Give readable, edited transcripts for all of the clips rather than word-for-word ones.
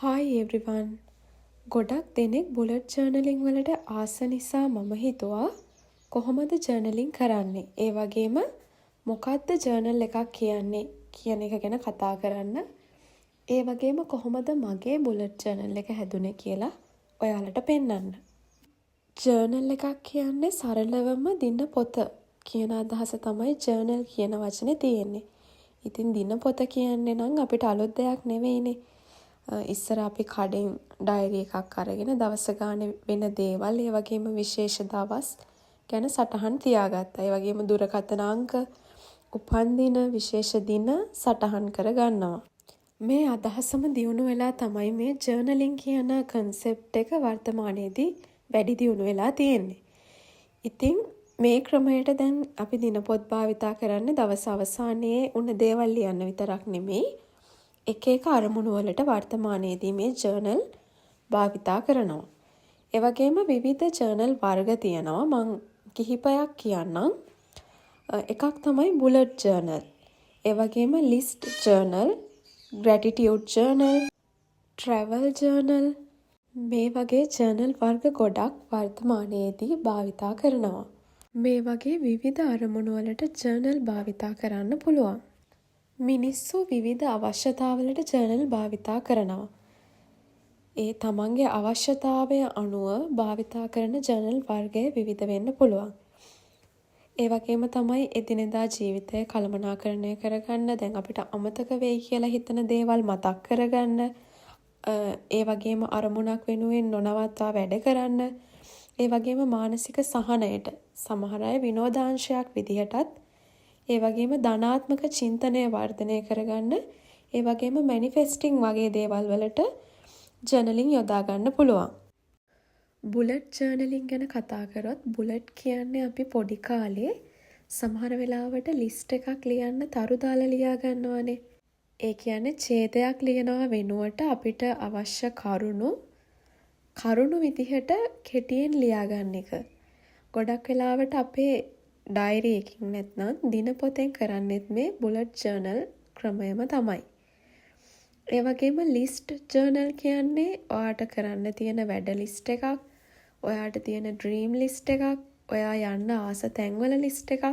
Hi everyone. ගොඩක් දෙනෙක් bullet ජර්නලින් වලට ආස නිසා මම හිතුවා කොහොමද ජර්නලින් කරන්නේ? ඒ වගේම මොකක්ද ජර්නල් එකක් කියන්නේ කියන එක ගැන කතා කරන්න. ඒ වගේම කොහොමද මගේ බුලට් ජර්නල් එක හැදුනේ කියලා ඔයාලට පෙන්වන්න. ජර්නල් එකක් කියන්නේ සරලවම දින පොත කියන අදහස තමයි ජර්නල් කියන වචනේ තියෙන්නේ. ඉතින් දින පොත කියන්නේ නම් අපිට අලුත් දෙයක් නෙවෙයිනේ. ඉස්සර අපි කඩෙන් ඩයරි එකක් අරගෙන දවස ගානේ වෙන දේවල් ඒ වගේම විශේෂ දවස් ගැන සටහන් තියාගත්තා. ඒ වගේම දුරකථන අංක, උපන්දින, විශේෂ දින සටහන් කර ගන්නවා. මේ අදහසම දියුණු වෙලා තමයි මේ ජර්නලින් කියන කන්සෙප්ට් එක වර්තමානයේදී වැඩි දියුණු වෙලා තියෙන්නේ. ඉතින් මේ ක්‍රමයට දැන් අපි දිනපොත් භාවිතා කරන්නේ දවස් අවසානයේ උන දේවල් ලියන්න විතරක් නෙමෙයි. එක එක අරමුණු වලට වර්තමානයේදී මේ ජර්නල් භාවිතා කරනවා. ඒ වගේම විවිධ ජර්නල් වර්ග තියෙනවා. මං කිහිපයක් කියන්නම්. එකක් තමයි බුලට් ජර්නල්. ඒ වගේම list journal, gratitude journal, travel journal මේ වගේ ජර්නල් වර්ග ගොඩක් වර්තමානයේදී භාවිතා කරනවා. මේ වගේ විවිධ අරමුණු වලට ජර්නල් භාවිතා කරන්න පුළුවන්. මිනිස්සු විවිධ අවශ්‍යතාවලට ජර්නල් භාවිතා කරනවා. ඒ තමන්ගේ අවශ්‍යතාවය අනුව භාවිතා කරන ජර්නල් වර්ගය විවිධ වෙන්න පුළුවන්. ඒ වගේම තමයි එදිනෙදා ජීවිතය කළමනාකරණය කරගන්න, දැන් අපිට අමතක වෙයි කියලා හිතන දේවල් මතක් කරගන්න, ඒ වගේම අරමුණක් වෙනුවෙන් නොනවත්වා වැඩ කරන්න, ඒ වගේම මානසික සහනයට සමහර අය විනෝදාංශයක් විදිහටත් ඒ වගේම ධනාත්මක චින්තනය වර්ධනය කරගන්න, ඒ වගේම මැනිෆෙස්ටිං වගේ දේවල් වලට ජර්නලින් යොදා ගන්න පුළුවන්. බුලට් ජර්නලින් ගැන කතා කරොත් බුලට් කියන්නේ අපි පොඩි කාලේ සමහර වෙලාවට ලිස්ට් එකක් ලියන්න තරු දාලා ලියා ගන්නවානේ. ඒ කියන්නේ ඡේදයක් ලියනවා වෙනුවට අපිට අවශ්‍ය කරුණු විදිහට කෙටියෙන් ලියා ගන්න එක. ගොඩක් වෙලාවට අපේ ඩයරි එකකින් නැත්නම් දිනපොතෙන් කරන්නෙත් මේ බුලට් ජර්නල් ක්‍රමයම තමයි. ඒ වගේම ලිස්ට් ජර්නල් කියන්නේ ඔයාට කරන්න තියෙන වැඩ ලිස්ට් එකක්, ඔයාට තියෙන ඩ්‍රීම් ලිස්ට් එකක්, ඔයා යන්න ආස තැන්වල ලිස්ට් එකක්,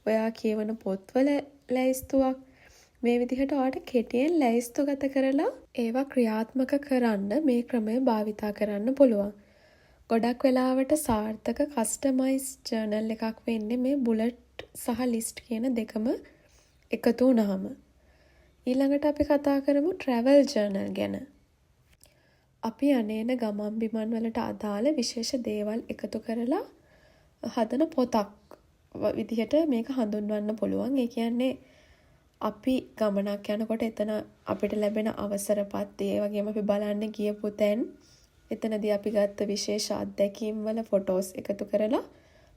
ඔයා කියවන පොත්වල ලැයිස්තුවක්. මේ විදිහට ඔයාට කෙටියෙන් ලැයිස්තුගත කරලා ඒවා ක්‍රියාත්මක කරන්න මේ ක්‍රමය භාවිතා කරන්න පුළුවන්. ගොඩක් වෙලාවට සාර්ථක කස්ටමයිස් ජර්නල් එකක් වෙන්නේ මේ බුලට් සහ ලිස්ට් කියන දෙකම එකතු වුණාම. ඊළඟට අපි කතා කරමු ට්‍රැවල් ජර්නල් ගැන. අපි අනේන ගමන් බිමන් වලට අදාළ විශේෂ දේවල් එකතු කරලා හදන පොතක් විදිහට මේක හඳුන්වන්න පුළුවන්. ඒ කියන්නේ අපි ගමනක් යනකොට එතන අපිට ලැබෙන අවසරපත්, ඒ වගේම අපි බලන්න ගියපු තැන්, එතනදී අපි ගත්ත විශේෂ අත්දැකීම් වල ෆොටෝස් එකතු කරලා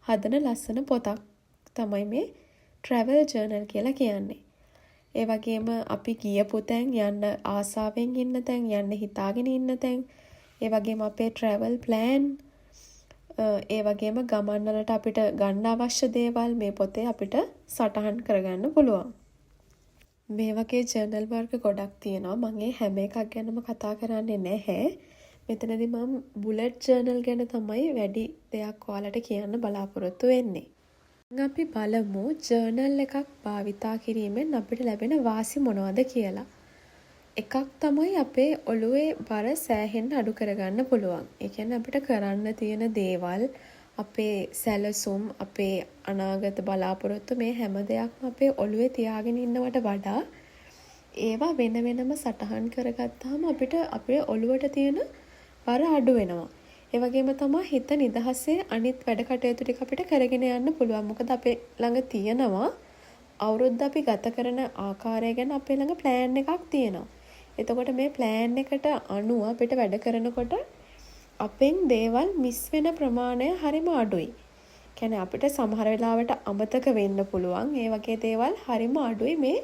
හදන ලස්සන පොතක් තමයි මේ ට්‍රැවල් ජර්නල් කියලා කියන්නේ. ඒ වගේම අපි ගියපු තැන්, යන්න ආසාවෙන් ඉන්න තැන්, යන්න හිතාගෙන ඉන්න තැන්, ඒ වගේම අපේ ට්‍රැවල් ප්ලෑන්, ඒ වගේම ගමන් වලට අපිට ගන්න අවශ්‍ය දේවල් මේ පොතේ අපිට සටහන් කරගන්න පුළුවන්. මේ වගේ ජර්නල් වර්ග ගොඩක් තියෙනවා. මම මේ හැම එකක් ගැනම කතා කරන්නේ නැහැ. මෙතනදී මම බුලට් ජර්නල් ගැන තමයි වැඩි දෙයක් ඔයාලට කියන්න බලාපොරොත්තු වෙන්නේ. අපි බලමු ජර්නල් එකක් භාවිතා කිරීමෙන් අපිට ලැබෙන වාසි මොනවද කියලා. එකක් තමයි අපේ ඔළුවේ බර සෑහෙන්න අඩු කරගන්න පුළුවන්. ඒ කියන්නේ අපිට කරන්න තියෙන දේවල්, අපේ සැලසුම්, අපේ අනාගත බලාපොරොත්තු මේ හැම දෙයක්ම අපේ ඔළුවේ තියාගෙන ඉන්නවට වඩා ඒවා වෙන වෙනම සටහන් කරගත්තාම අපිට අපේ ඔළුවට තියෙන බර අඩු වෙනවා. ඒ වගේම තමයි හිත නිදහසේ අනිත් වැඩ කටයුතු ටික අපිට කරගෙන යන්න පුළුවන්. මොකද අපේ ළඟ තියෙනවා අවුරුද්ද අපි ගත කරන ආකාරය ගැන අපේ ළඟ ප්ලෑන් එකක් තියෙනවා. එතකොට මේ ප්ලෑන් එකට අනුව අපිට වැඩ කරනකොට අපෙන් දේවල් මිස් වෙන ප්‍රමාණය හරිම අඩුයි. කියන්නේ අපිට සමහර වෙලාවට අමතක වෙන්න පුළුවන්. ඒ වගේ දේවල් හරිම අඩුයි මේ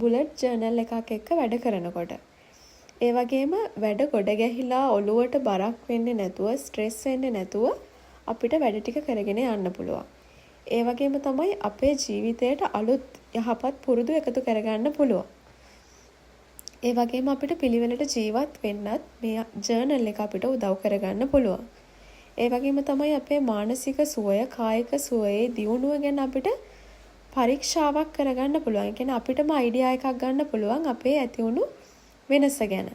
බුලට් ජර්නල් එකක් එක්ක වැඩ කරනකොට. ඒ වගේම වැඩ ගොඩ ගැහිලා ඔළුවට බරක් වෙන්නේ නැතුව, ස්ට්‍රෙස් වෙන්නේ නැතුව අපිට වැඩ ටික කරගෙන යන්න පුළුවන්. ඒ වගේම තමයි අපේ ජීවිතයට අලුත් යහපත් පුරුදු එකතු කරගන්න පුළුවන්. ඒ වගේම අපිට පිළිවෙලට ජීවත් වෙන්නත් මේ ජර්නල් එක අපිට උදව් කරගන්න පුළුවන්. ඒ වගේම තමයි අපේ මානසික සුවය, කායික සුවයේ දියුණුව ගැන අපිට පරීක්ෂාවක් කරගන්න පුළුවන්. ඒ කියන්නේ අපිටම අයිඩියා එකක් ගන්න පුළුවන් අපේ ඇතිවුණු වෙනස ගැන.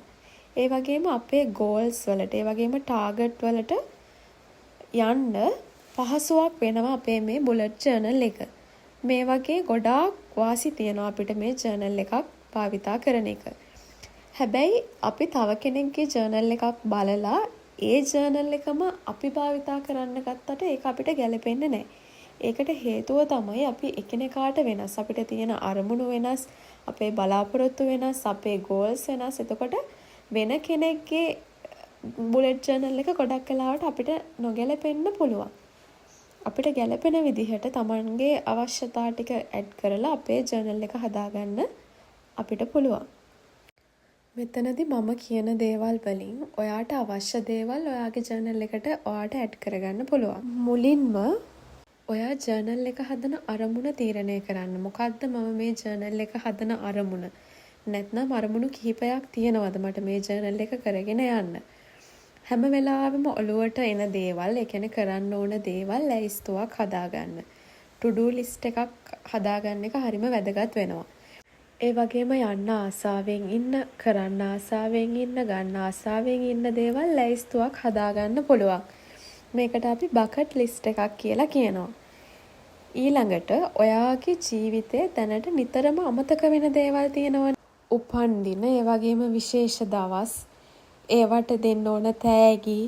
ඒ වගේම අපේ ගෝල්ස් වලට, ඒ වගේම ටාගට් වලට යන්න පහසුවක් වෙනවා අපේ මේ බුලට් ජර්නල් එක. මේ වගේ ගොඩාක් වාසි තියෙනවා අපිට මේ ජර්නල් එකක් භාවිතා කරන එක. හැබැයි අපි තව කෙනෙක්ගේ ජර්නල් එකක් බලලා ඒ ජර්නල් එකම අපි භාවිතා කරන්න ගත්තට ඒක අපිට ගැලපෙන්නේ නැහැ. ඒකට හේතුව තමයි අපි එකිනෙකාට වෙනස්. අපිට තියෙන අරමුණු වෙනස්, අපේ බලාපොරොත්තු වෙනස්, අපේ ගෝල්ස් වෙනස්. එතකොට වෙන කෙනෙක්ගේ බුලට් ජර්නල් එක ගොඩක් වෙලාවට අපිට නොගැලපෙන්න පුළුවන්. අපිට ගැලපෙන විදිහට Tamanගේ අවශ්‍යතා ටික ඇඩ් කරලා අපේ ජර්නල් එක හදාගන්න අපිට පුළුවන්. මෙතනදී මම කියන දේවල් වලින් ඔයාට අවශ්‍ය දේවල් ඔයාගේ ජර්නල් එකට ඔයාට ඇඩ් කරගන්න පුළුවන්. මුලින්ම ඔයා ජර්නල් එක හදන අරමුණ තීරණය කරන්න. මොකද්ද මම මේ ජර්නල් එක හදන අරමුණ? නැත්නම් අරමුණු කිහිපයක් තියෙනවද මට මේ ජර්නල් එක කරගෙන යන්න? හැම වෙලාවෙම ඔළුවට එන දේවල්, ඒ කියන්නේ කරන්න ඕන දේවල් ලැයිස්තුවක් හදාගන්න. to do list එකක් හදාගන්න එක හරිම වැදගත් වෙනවා. ඒ වගේම යන්න ආසාවෙන් ඉන්න, කරන්න ආසාවෙන් ඉන්න, ගන්න ආසාවෙන් ඉන්න දේවල් ලැයිස්තුවක් හදාගන්න පුළුවන්. මේකට අපි බකට් ලිස්ට් එකක් කියලා කියනවා. ඊළඟට ඔයාගේ ජීවිතේ දැනට නිතරම අමතක වෙන දේවල් තියෙනවා. උපන්දින, ඒ වගේම විශේෂ දවස්, ඒවට දෙන්න ඕන තෑගි,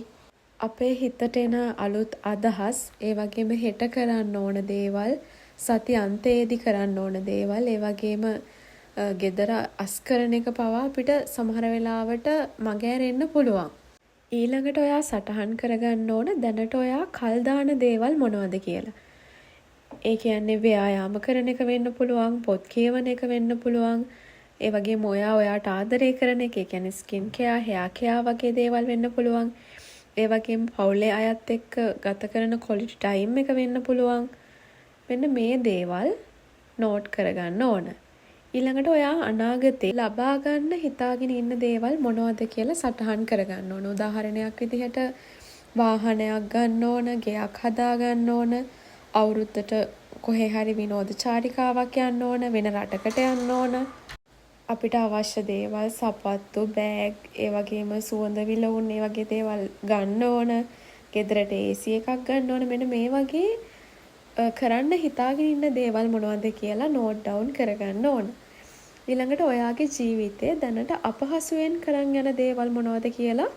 අපේ හිතට එන අලුත් අදහස්, ඒ වගේම හෙට කරන්න ඕන දේවල්, සති අන්තයේදී කරන්න ඕන දේවල්, ඒ වගේම ගෙදර අස් කරන එක පවා අපිට සමහර වෙලාවට මගහැරෙන්න පුළුවන්. ඊළඟට ඔයා සටහන් කරගන්න ඕන දැනට ඔයා කල් දාන දේවල් මොනවද කියලා. ඒ කියන්නේ ව්‍යායාම කරන එක වෙන්න පුළුවන්, පොත් කියවන එක වෙන්න පුළුවන්. ඒ වගේම ඔයාට ආදරය කරන එක, ඒ කියන්නේ ස්කින් කෙයා, හෙයා කෙයා වගේ දේවල් වෙන්න පුළුවන්. ඒ වගේම පවුලේ අයත් එක්ක ගත කරන ක්වොලිටි ටයිම් එක වෙන්න පුළුවන්. මෙන්න මේ දේවල් නෝට් කරගන්න ඕන. ඊළඟට ඔයා අනාගතේ ලබා ගන්න හිතාගෙන ඉන්න දේවල් මොනවද කියලා සටහන් කරගන්න ඕන. උදාහරණයක් විදිහට වාහනයක් ගන්න ඕන, ගෙයක් හදා ගන්න ඕන, අවුරුද්දට කොහේ හරි විනෝද චාරිකාවක් යන්න ඕන, වෙන රටකට යන්න ඕන. අපිට අවශ්‍ය දේවල් සපත්තු, බෑග්, ඒ වගේම සුවඳ විලවුන්, ඒ වගේ දේවල් ගන්න ඕන. ගෙදරට AC එකක් ගන්න ඕන. මෙන්න මේ වගේ කරන්න හිතාගෙන ඉන්න දේවල් මොනවද කියලා නෝට් ඩවුන් කරගන්න ඕන. ඊළඟට ඔයාගේ ජීවිතේ දැනට අපහසුයෙන් කරන් යන දේවල් මොනවද කියලා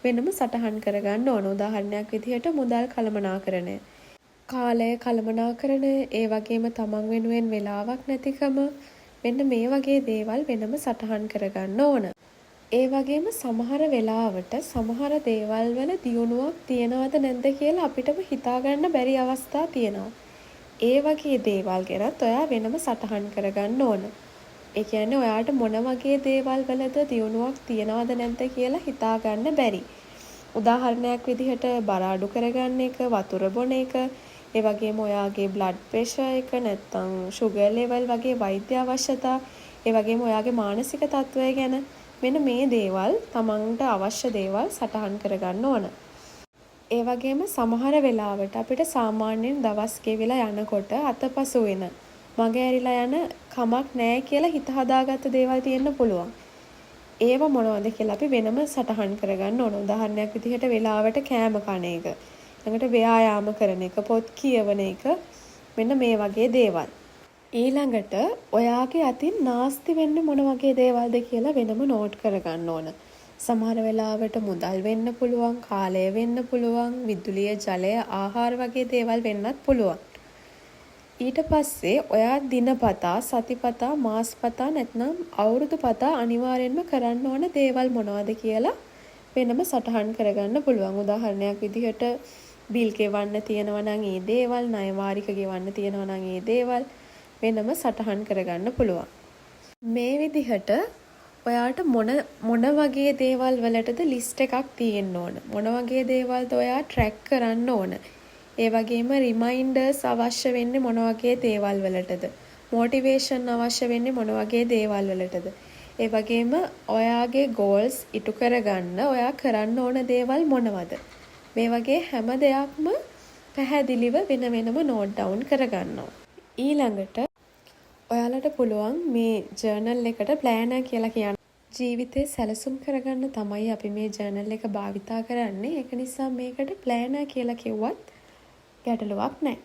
වෙනම සටහන් කරගන්න ඕන. උදාහරණයක් විදිහට මුදල් කළමනාකරණය, කාලය කළමනාකරණය, ඒ වගේම තමන් වෙනුවෙන් වෙලාවක් නැතිකම, මෙන්න මේ වගේ දේවල් වෙනම සටහන් කරගන්න ඕන. ඒ වගේම සමහර වෙලාවට සමහර දේවල් වල දියුණුවක් තියනවද නැද්ද කියලා අපිටම හිතාගන්න බැරි අවස්ථා තියෙනවා. ඒ වගේ දේවල් ගැනත් ඔයා වෙනම සටහන් කරගන්න ඕන. ඒ කියන්නේ ඔයාට මොන වගේ දේවල් වලද දියුණුවක් තියනවද නැද්ද කියලා හිතාගන්න බැරි. උදාහරණයක් විදිහට බර අඩු කරගන්න එක, වතුර බොන එක, ඒ වගේම ඔයාගේ බ්ලඩ් ප්‍රෙෂර් එක, නැත්නම් ෂුගර් ලෙවල් වගේ වෛද්‍ය අවශ්‍යතා, ඒ වගේම ඔයාගේ මානසික තත්ත්වය ගැන මෙන්න මේ දේවල් තමන්ට අවශ්‍ය දේවල් සටහන් කරගන්න ඕන. ඒ වගේම සමහර වෙලාවට අපිට සාමාන්‍යයෙන් දවස් ගෙවිලා යනකොට අතපසු වෙන, මග ඇරිලා යන කමක් නැහැ කියලා හිත හදාගත්ත දේවල් තියෙන්න පුළුවන්. ඒව මොනවද කියලා අපි වෙනම සටහන් කරගන්න ඕන. උදාහරණයක් විදිහට වෙලාවට කෑම කන එක, ඊළඟට ව්‍යායාම කරන එක, පොත් කියවන එක, මෙන්න මේ වගේ දේවල්. ඊළඟට ඔයාගේ අතින් නාස්ති වෙන්නේ මොන වගේ දේවල්ද කියලා වෙනම නෝට් කරගන්න ඕන. සමහර වෙලාවට මුදල් වෙන්න පුළුවන්, කාලය වෙන්න පුළුවන්, විදුලිය, ජලය, ආහාර වගේ දේවල් වෙන්නත් පුළුවන්. ඊට පස්සේ ඔයා දිනපතා, සතිපතා, මාසපතා නැත්නම් අවුරුදුපතා අනිවාර්යෙන්ම කරන්න ඕන දේවල් මොනවද කියලා වෙනම සටහන් කරගන්න පුළුවන්. උදාහරණයක් විදිහට බිල් ගෙවන්න තියෙනවා නම් ඒ දේවල්, ණය වාරික ගෙවන්න තියෙනවා නම් ඒ දේවල් වෙනම සටහන් කරගන්න පුළුවන්. මේ විදිහට ඔයාට මොන වගේ දේවල් වලටද ලිස්ට් එකක් තියෙන්න ඕන. මොන වගේ දේවල්ද ඔයා ට්‍රැක් කරන්න ඕන. ඒ වගේම රිමයින්ඩර්ස් අවශ්‍ය වෙන්නේ මොන වගේ දේවල් වලටද? මොටිවේෂන් අවශ්‍ය වෙන්නේ මොන වගේ දේවල් වලටද? ඒ වගේම ඔයාගේ ගෝල්ස් ඉටු කරගන්න ඔයා කරන්න ඕන දේවල් මොනවද? මේ වගේ හැම දෙයක්ම පැහැදිලිව වෙන වෙනම නෝට් ඩවුන් කරගන්නවා. ඊළඟට ඔයාලට පුළුවන් මේ ජර්නල් එකට ප්ලෑනර් කියලා කියන්න. ජීවිතේ සැලසුම් කරගන්න තමයි අපි මේ ජර්නල් එක භාවිතා කරන්නේ. ඒක නිසා මේකට ප්ලෑනර් කියලා කිව්වත් ගැටලුවක් නැහැ.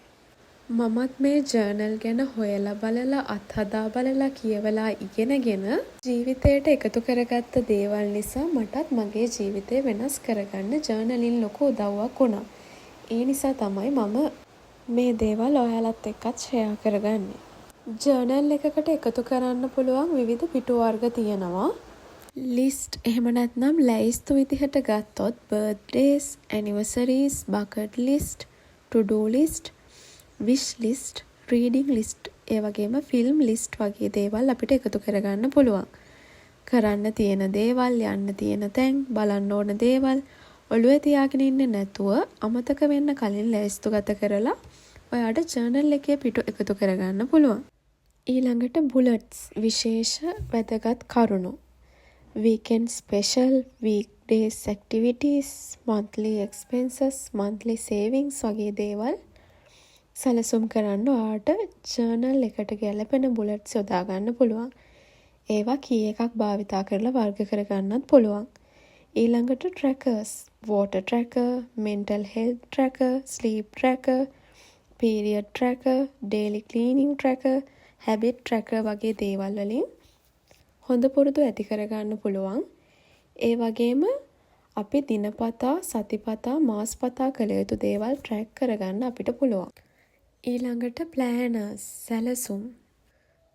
මමත් මේ ජර්නල් ගැන හොයලා බලලා අත්හදා බලලා කියවලා ඉගෙනගෙන ජීවිතයට එකතු කරගත්ත දේවල් නිසා මටත් මගේ ජීවිතය වෙනස් කරගන්න ජර්නලින් ලොකු උදව්වක් වුණා. ඒ නිසා තමයි මම මේ දේවල් ඔයාලත් එක්කත් ෂෙයා කරගන්නේ. ජර්නල් එකකට එකතු කරන්න පුළුවන් විවිධ පිටු වර්ග තියෙනවා. ලිස්ට් එහෙම නැත්නම් ලැයිස්තු විදිහට ගත්තොත් birthdays, anniversaries, bucket list, to do list, wish list, reading list, ඒ වගේම ෆිල්ම් ලිස්ට් වගේ දේවල් අපිට එකතු කරගන්න පුළුවන්. කරන්න තියෙන දේවල්, යන්න තියෙන තැන්, බලන්න ඕන දේවල් ඔළුවේ තියාගෙන ඉන්නේ නැතුව අමතක වෙන්න කලින් ලැයිස්තුගත කරලා ඔයාට ජර්නල් එකේ පිටු එකතු කරගන්න පුළුවන්. ඊළඟට බුලට්ස්, විශේෂ වැදගත් කරුණු. weekend special, weekdays activities, monthly expenses, monthly savings වගේ දේවල් සැලසුම් කරන්න ඔයාට ජර්නල් එකට ගැලපෙන බුලට්ස් යොදා ගන්න පුළුවන්. ඒවා කී එකක් භාවිතා කරලා වර්ග කරගන්නත් පුළුවන්. ඊළඟට trackers, water tracker, mental health tracker, sleep tracker, period tracker, daily cleaning tracker, habit tracker වගේ දේවල් වලින් හොඳ පුරුදු ඇති කරගන්න පුළුවන්. ඒ වගේම අපි දිනපතා, සතිපතා, මාස්පතා කළ යුතු දේවල් ට්‍රැක් කරගන්න අපිට පුළුවන්. ඊළඟට ප්ලෑනර්ස්, සැලසුම්,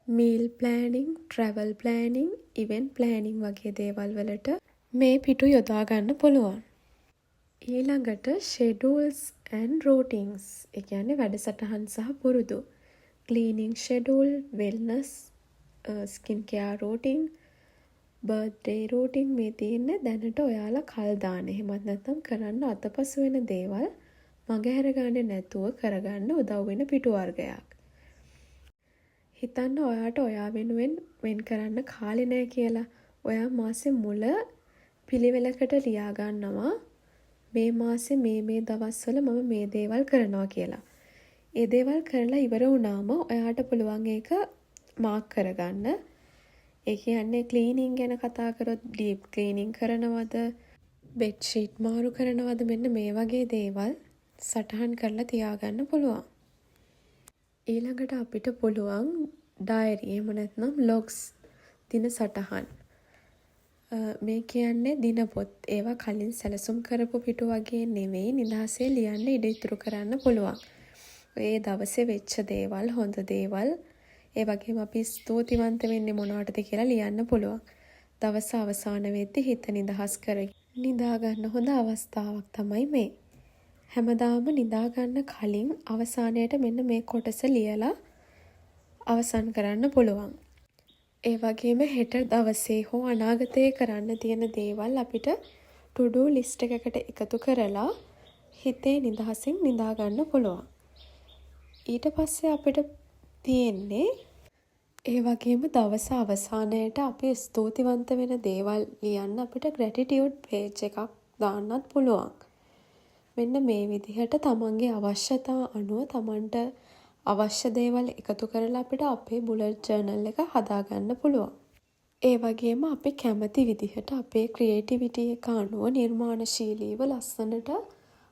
meal planning, travel planning, event planning වගේ දේවල් වලට මේ පිටු යොදා ගන්න පුළුවන්. ඊළඟට ෂෙඩියුල්ස් ඇන්ඩ් රූටින්ස්, ඒ කියන්නේ වැඩසටහන් සහ පුරුදු. Cleaning schedule, wellness, skin care routine, birthday routine මේ තියෙන්නේ දැනට ඔයාලා කල් දාන. එහෙමත් නැත්නම් කරන්න අතපසු වෙන දේවල් මගහැර ගන්නේ නැතුව කරගන්න උදව් වෙන පිටු වර්ගයක්. හිතන්න ඔයාට ඔයා වෙනුවෙන් වෙන් කරන්න කාලේ නැහැ කියලා. ඔයා මාසේ මුල පිළිවෙලකට ලියා ගන්නවා මේ මාසේ මේ දවස්වල මම මේ දේවල් කරනවා කියලා. ඒ දේවල් කරලා ඉවර වුණාම ඔයාට පුළුවන් ඒක මාක් කරගන්න. ඒ කියන්නේ ක්ලීනින් ගැන කතා කරොත් ඩීප් ක්ලීනින් කරනවද, බෙඩ්ෂීට් මාරු කරනවද, මෙන්න මේ වගේ දේවල් සටහන් කරලා තියාගන්න පුළුවන්. ඊළඟට අපිට පුළුවන් ඩයරි එහෙම නැත්නම් ලොග්ස්, දින සටහන්. මේ කියන්නේ දිනපොත්. ඒවා කලින් සැලසුම් කරපු පිටු වගේ නෙවෙයි, නිදහසේ ලියන්න ඉඩ ඉතුරු කරන්න පුළුවන්. ඒ දවසේ වෙච්ච දේවල්, හොඳ දේවල්, ඒ වගේම අපි ස්තුතිවන්ත වෙන්නේ මොනවටද කියලා ලියන්න පුළුවන්. දවස අවසාන වෙද්දී හිත නිදහස් කර නිදා ගන්න හොඳ අවස්ථාවක් තමයි මේ. හැමදාම නිදා ගන්න කලින් අවසානයේට මෙන්න මේ කොටස ලියලා අවසන් කරන්න පුළුවන්. ඒ වගේම හෙට දවසේ හෝ අනාගතයේ කරන්න තියෙන දේවල් අපිට to do list එකකට එකතු කරලා හිතේ නිදහසින් නිදා ගන්න පුළුවන්. ඊට පස්සේ අපිට තියෙන්නේ ඒ වගේම දවස අවසානයේට අපි ස්තුතිවන්ත වෙන දේවල් ලියන්න අපිට gratitude page එකක් දාන්නත් පුළුවන්. මෙන්න මේ විදිහට තමන්ගේ අවශ්‍යතා අනුව තමන්ට අවශ්‍ය දේවල් එකතු කරලා අපිට අපේ බුලට් ජර්නල් එක හදාගන්න පුළුවන්. ඒ වගේම අපි කැමති විදිහට අපේ ක්‍රියේටිවිටි එක අනුව නිර්මාණශීලීව ලස්සනට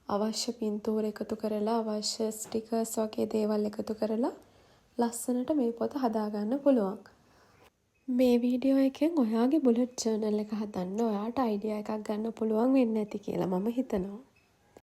අවශ්‍ය පින්තූර එකතු කරලා අවශ්‍ය ස්ටිකර්ස් වගේ දේවල් එකතු කරලා ලස්සනට මේ පොත හදාගන්න පුළුවන්. මේ වීඩියෝ එකෙන් ඔයාගේ බුලට් ජර්නල් එක හදන්න ඔයාට අයිඩියා එකක් ගන්න පුළුවන් වෙන්නේ නැති කියලා මම හිතනවා.